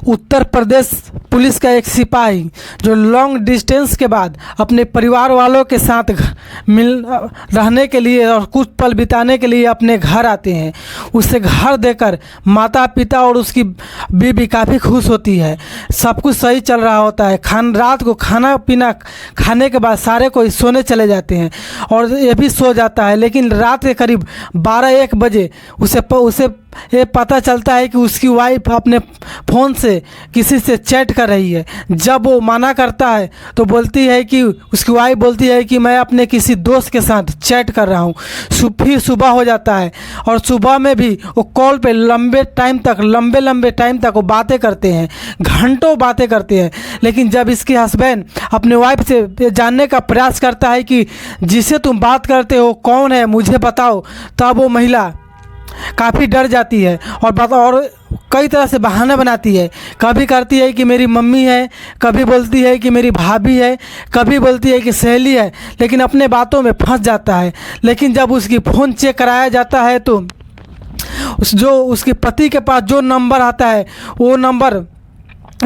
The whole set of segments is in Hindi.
उत्तर प्रदेश पुलिस का एक सिपाही जो लॉन्ग डिस्टेंस के बाद अपने परिवार वालों के साथ मिल रहने के लिए और कुछ पल बिताने के लिए अपने घर आते हैं। उसे घर देकर माता पिता और उसकी बीवी काफ़ी खुश होती है। सब कुछ सही चल रहा होता है। रात को खाना पीना खाने के बाद सारे कोई सोने चले जाते हैं और ये भी सो जाता है। लेकिन रात के करीब 12-1 बजे उसे ये पता चलता है कि उसकी वाइफ अपने फ़ोन से किसी से चैट कर रही है। जब वो मना करता है तो बोलती है कि उसकी वाइफ बोलती है कि मैं अपने किसी दोस्त के साथ चैट कर रहा हूँ। फिर सुबह हो जाता है और सुबह में भी वो कॉल पे लंबे टाइम तक वो बातें करते हैं, घंटों बातें करते हैं। लेकिन जब इसके हस्बैंड अपने वाइफ से जानने का प्रयास करता है कि जिससे तुम बात करते हो कौन है मुझे बताओ, तब वो महिला काफ़ी डर जाती है और कई तरह से बहाना बनाती है। कभी करती है कि मेरी मम्मी है, कभी बोलती है कि मेरी भाभी है, कभी बोलती है कि सहेली है, लेकिन अपने बातों में फंस जाता है। लेकिन जब उसकी फ़ोन चेक कराया जाता है तो उसके पति के पास जो नंबर आता है वो नंबर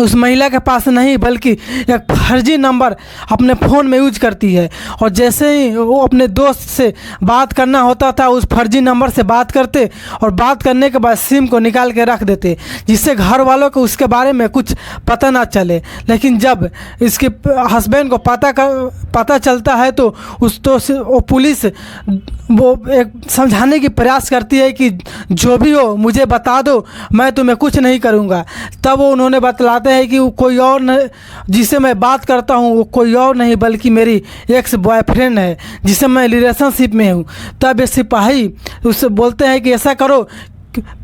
उस महिला के पास नहीं बल्कि एक फर्जी नंबर अपने फ़ोन में यूज करती है। और जैसे ही वो अपने दोस्त से बात करना होता था उस फर्जी नंबर से बात करते और बात करने के बाद सिम को निकाल के रख देते, जिससे घर वालों को उसके बारे में कुछ पता ना चले। लेकिन जब इसके हस्बैंड को पता चलता है तो वो पुलिस वो एक समझाने की प्रयास करती है कि जो भी हो मुझे बता दो, मैं तुम्हें कुछ नहीं करूँगा। तब वो उन्होंने बतलाते हैं कि वो कोई और नहीं, जिसे मैं बात करता हूँ वो कोई और नहीं बल्कि मेरी एक्स बॉयफ्रेंड है जिसे मैं रिलेशनशिप में हूँ। तब ये सिपाही उससे बोलते हैं कि ऐसा करो,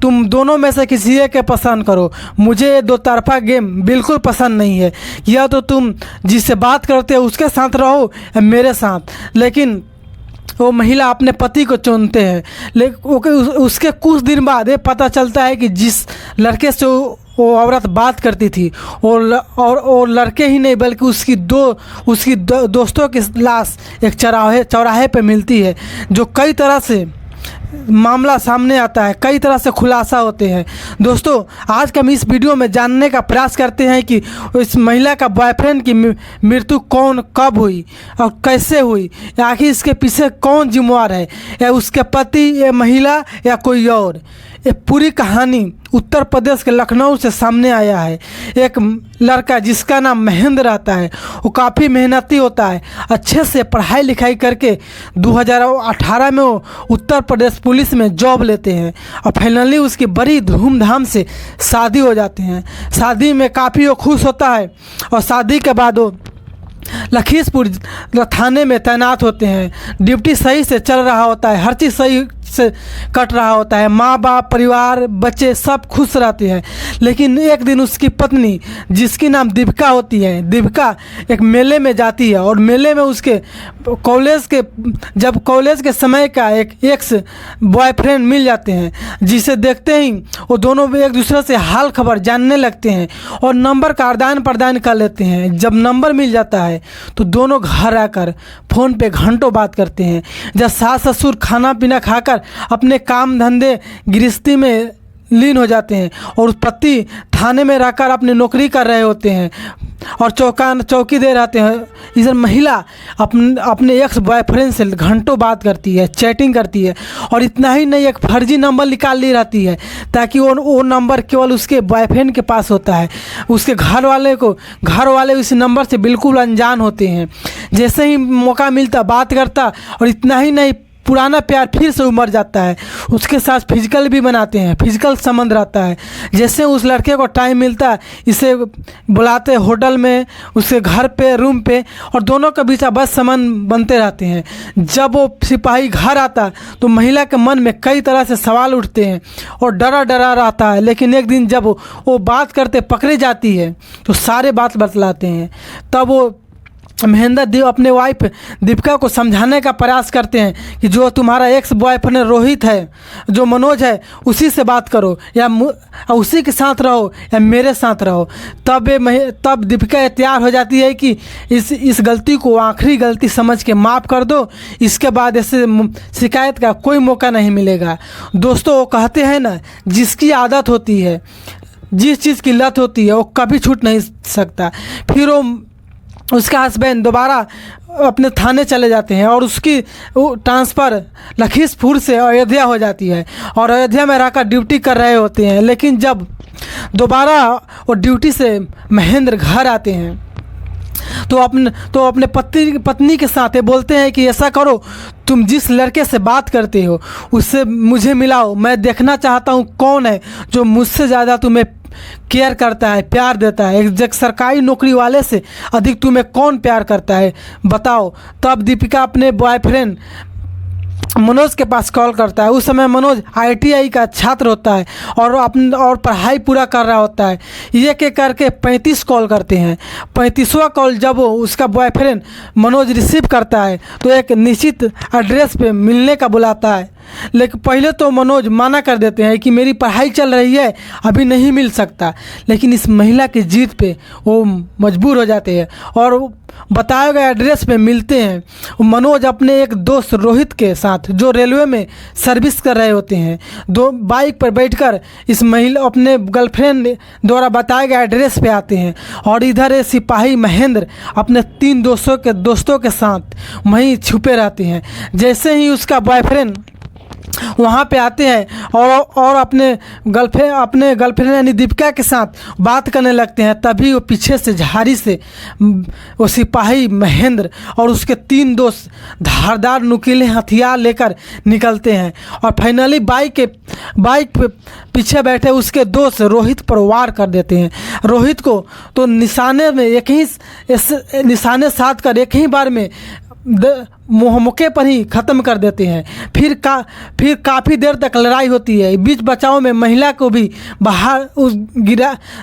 तुम दोनों में से किसी एक के पसंद करो, मुझे ये दो तरफा गेम बिल्कुल पसंद नहीं है। या तो तुम जिससे बात करते हो उसके साथ रहो या मेरे साथ। लेकिन वो महिला अपने पति को चुनते हैं। लेकिन उसके कुछ दिन बाद ये पता चलता है कि जिस लड़के से वो औरत बात करती थी और लड़के ही नहीं बल्कि उसकी दोस्तों की लाश एक चौराहे पे मिलती है, जो कई तरह से मामला सामने आता है, कई तरह से खुलासा होते हैं। दोस्तों, आज के हम इस वीडियो में जानने का प्रयास करते हैं कि इस महिला का बॉयफ्रेंड की मृत्यु कब हुई और कैसे हुई, आखिर इसके पीछे कौन जिम्मेवार है, या उसके पति, या महिला, या कोई और। ये पूरी कहानी उत्तर प्रदेश के लखनऊ से सामने आया है। एक लड़का जिसका नाम महेंद्र रहता है, वो काफ़ी मेहनती होता है, अच्छे से पढ़ाई लिखाई करके 2018 में वो उत्तर प्रदेश पुलिस में जॉब लेते हैं और फाइनली उसकी बड़ी धूमधाम से शादी हो जाते हैं। शादी में काफ़ी वो खुश होता है और शादी के बाद वो लखीसपुर थाने में तैनात होते हैं। ड्यूटी सही से चल रहा होता है, हर चीज़ सही से कट रहा होता है, माँ बाप, परिवार, बच्चे सब खुश रहते हैं। लेकिन एक दिन उसकी पत्नी, जिसकी नाम दीपिका होती है, दीपिका एक मेले में जाती है और मेले में उसके कॉलेज के समय का एक एक्स बॉयफ्रेंड मिल जाते हैं, जिसे देखते ही वो दोनों एक दूसरे से हाल खबर जानने लगते हैं और नंबर का आदान प्रदान कर लेते हैं। जब नंबर मिल जाता है तो दोनों घर आकर फ़ोन पे घंटों बात करते हैं। जब सास ससुर खाना पीना खाकर अपने काम धंधे गृहस्थी में लीन हो जाते हैं और पति थाने में रहकर अपनी नौकरी कर रहे होते हैं और चौकी दे रहते हैं, इधर महिला अपने एक्स बॉयफ्रेंड से घंटों बात करती है, चैटिंग करती है। और इतना ही नहीं, एक फर्जी नंबर निकाल ली रहती है ताकि वो नंबर केवल उसके बॉयफ्रेंड के पास होता है। उसके घर वाले इस नंबर से बिल्कुल अनजान होते हैं। जैसे ही मौका मिलता बात करता, और इतना ही नहीं, पुराना प्यार फिर से उमड़ जाता है। उसके साथ फिजिकल भी बनाते हैं, फिजिकल संबंध रहता है। जैसे उस लड़के को टाइम मिलता है इसे बुलाते होटल में, उसके घर पे, रूम पे, और दोनों के बीच बस संबंध बनते रहते हैं। जब वो सिपाही घर आता तो महिला के मन में कई तरह से सवाल उठते हैं और डरा रहता है। लेकिन एक दिन जब वो बात करते पकड़ी जाती है तो सारे बात बतलाते हैं। तब वो महेंद्र अपने वाइफ दीपिका को समझाने का प्रयास करते हैं कि जो तुम्हारा एक्स बॉयफ्रेंड रोहित है, जो मनोज है, उसी से बात करो या उसी के साथ रहो या मेरे साथ रहो। तब दीपिका तैयार हो जाती है कि इस गलती को आखिरी गलती समझ के माफ़ कर दो, इसके बाद ऐसे शिकायत का कोई मौका नहीं मिलेगा। दोस्तों, वो कहते हैं ना, जिसकी आदत होती है जिस चीज़ की लत होती है वो कभी छूट नहीं सकता। फिर वो उसका हस्बैंड दोबारा अपने थाने चले जाते हैं और उसकी ट्रांसफ़र लखीमपुर से अयोध्या हो जाती है और अयोध्या में रहकर ड्यूटी कर रहे होते हैं। लेकिन जब दोबारा वो ड्यूटी से महेंद्र घर आते हैं तो अपने पत्नी के साथ ये बोलते हैं कि ऐसा करो, तुम जिस लड़के से बात करते हो उससे मुझे मिलाओ, मैं देखना चाहता हूँ कौन है जो मुझसे ज़्यादा तुम्हें केयर करता है, प्यार देता है। एक सरकारी नौकरी वाले से अधिक तुम्हें कौन प्यार करता है, बताओ। तब दीपिका अपने बॉयफ्रेंड मनोज के पास कॉल करता है। उस समय मनोज ITI का छात्र होता है और पढ़ाई पूरा कर रहा होता है। ये के करके 35 कॉल करते हैं। 35वां कॉल जब वो उसका बॉयफ्रेंड मनोज रिसीव करता है तो एक निश्चित एड्रेस पे मिलने का बुलाता है। लेकिन पहले तो मनोज मना कर देते हैं कि मेरी पढ़ाई चल रही है, अभी नहीं मिल सकता। लेकिन इस महिला की जीत पे वो मजबूर हो जाते हैं और बताए गए एड्रेस पे मिलते हैं। मनोज अपने एक दोस्त रोहित के साथ जो रेलवे में सर्विस कर रहे होते हैं, दो बाइक पर बैठकर इस महिला अपने गर्लफ्रेंड द्वारा बताए गए एड्रेस पे आते हैं और इधर ये सिपाही महेंद्र अपने 3 दोस्तों के साथ वहीं छुपे रहते हैं। जैसे ही उसका बॉयफ्रेंड वहाँ पे आते हैं और अपने गर्लफ्रेंड यानी दीपिका के साथ बात करने लगते हैं, तभी वो पीछे से झाड़ी से वो सिपाही महेंद्र और उसके 3 दोस्त धारदार नुकीले हथियार लेकर निकलते हैं और फाइनली बाइक पे पीछे बैठे उसके दोस्त रोहित पर वार कर देते हैं। रोहित को तो निशाने साध कर एक ही बार में मौके पर ही ख़त्म कर देते हैं। फिर काफ़ी देर तक लड़ाई होती है। बीच बचाव में महिला को भी बाहर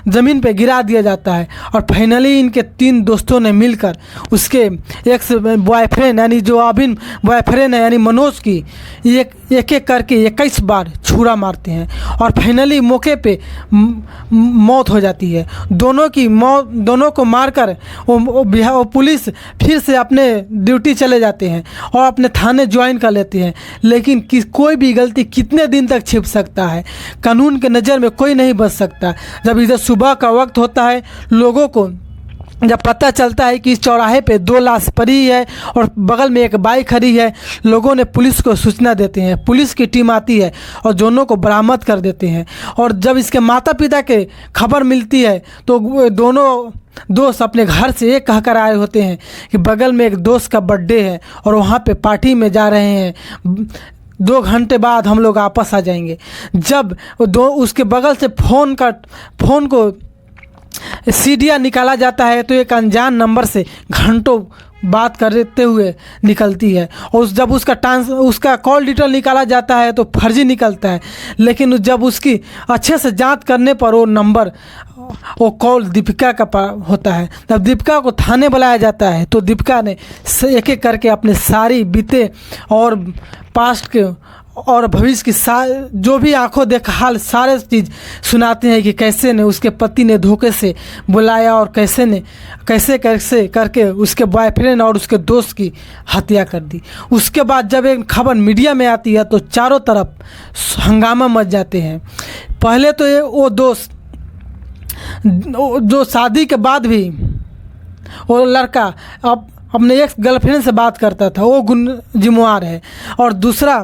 ज़मीन पे गिरा दिया जाता है और फाइनली इनके 3 दोस्तों ने मिलकर उसके एक्स बॉयफ्रेंड यानी जो अभी बॉयफ्रेंड है यानी मनोज की एक करके 21 बार छुरा मारते हैं और फाइनली मौके पे मौत हो जाती है। दोनों को मारकर वो पुलिस फिर से अपने ड्यूटी चले जाते हैं और अपने थाने ज्वाइन कर लेते हैं। लेकिन कोई भी गलती कितने दिन तक छिप सकता है, कानून के नज़र में कोई नहीं बच सकता। जब इधर सुबह का वक्त होता है, लोगों को जब पता चलता है कि इस चौराहे पे 2 लाश पड़ी है और बगल में एक बाइक खड़ी है, लोगों ने पुलिस को सूचना देते हैं। पुलिस की टीम आती है और दोनों को बरामद कर देते हैं। और जब इसके माता पिता के खबर मिलती है तो दोनों दोस्त अपने घर से ये कहकर आए होते हैं कि बगल में एक दोस्त का बर्थडे है और वहाँ पे पार्टी में जा रहे हैं, 2 घंटे बाद हम लोग वापस आ जाएंगे। जब उसके बगल से फ़ोन को सीडियाँ निकाला जाता है तो एक अनजान नंबर से घंटों बात करते हुए निकलती है और जब उसका कॉल डिटेल निकाला जाता है तो फर्जी निकलता है। लेकिन जब उसकी अच्छे से जांच करने पर वो कॉल दीपिका का होता है। तब दीपिका को थाने बुलाया जाता है तो दीपिका ने एक करके अपने सारी बीते और पास्ट के और भविष्य की जो भी आंखों देखा हाल सारे चीज़ सुनाते हैं कि कैसे ने उसके पति ने धोखे से बुलाया और कैसे करके उसके बॉयफ्रेंड और उसके दोस्त की हत्या कर दी। उसके बाद जब एक खबर मीडिया में आती है तो चारों तरफ हंगामा मच जाते हैं। पहले तो वो दोस्त जो शादी के बाद भी वो लड़का अब अपने एक्स गर्लफ्रेंड से बात करता था, वो जिम्मेवार है। और दूसरा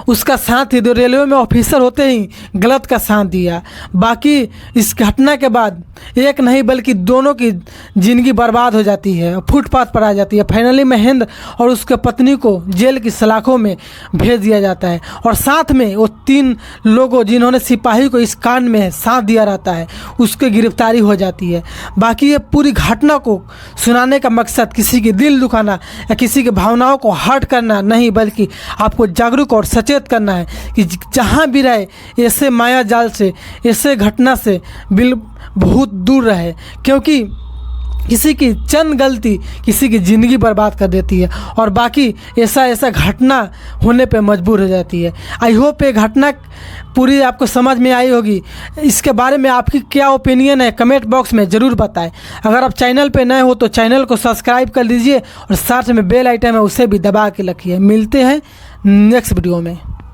उसका साथ ही, जो रेलवे में ऑफिसर होते ही गलत का साथ दिया। बाकी इस घटना के बाद एक नहीं बल्कि दोनों की ज़िंदगी बर्बाद हो जाती है, फुटपाथ पर आ जाती है। फाइनली महेंद्र और उसके पत्नी को जेल की सलाखों में भेज दिया जाता है और साथ में वो 3 लोगों जिन्होंने सिपाही को इस कांड में साथ दिया रहता है उसकी गिरफ्तारी हो जाती है। बाकी ये पूरी घटना को सुनाने का मकसद किसी की दिल दुखाना या किसी की भावनाओं को हर्ट करना नहीं, बल्कि आपको जागरूक और सचेत करना है कि जहाँ भी रहे ऐसे माया जाल से, ऐसे घटना से बहुत दूर रहे, क्योंकि किसी की चंद गलती किसी की ज़िंदगी बर्बाद कर देती है और बाकी ऐसा घटना होने पे मजबूर हो जाती है। आई होप ये घटना पूरी आपको समझ में आई होगी। इसके बारे में आपकी क्या ओपिनियन है कमेंट बॉक्स में ज़रूर बताएं। अगर आप चैनल पे नए हो तो चैनल को सब्सक्राइब कर लीजिए और साथ में बेल आइटम है उसे भी दबा के रखिए। मिलते हैं नेक्स्ट वीडियो में।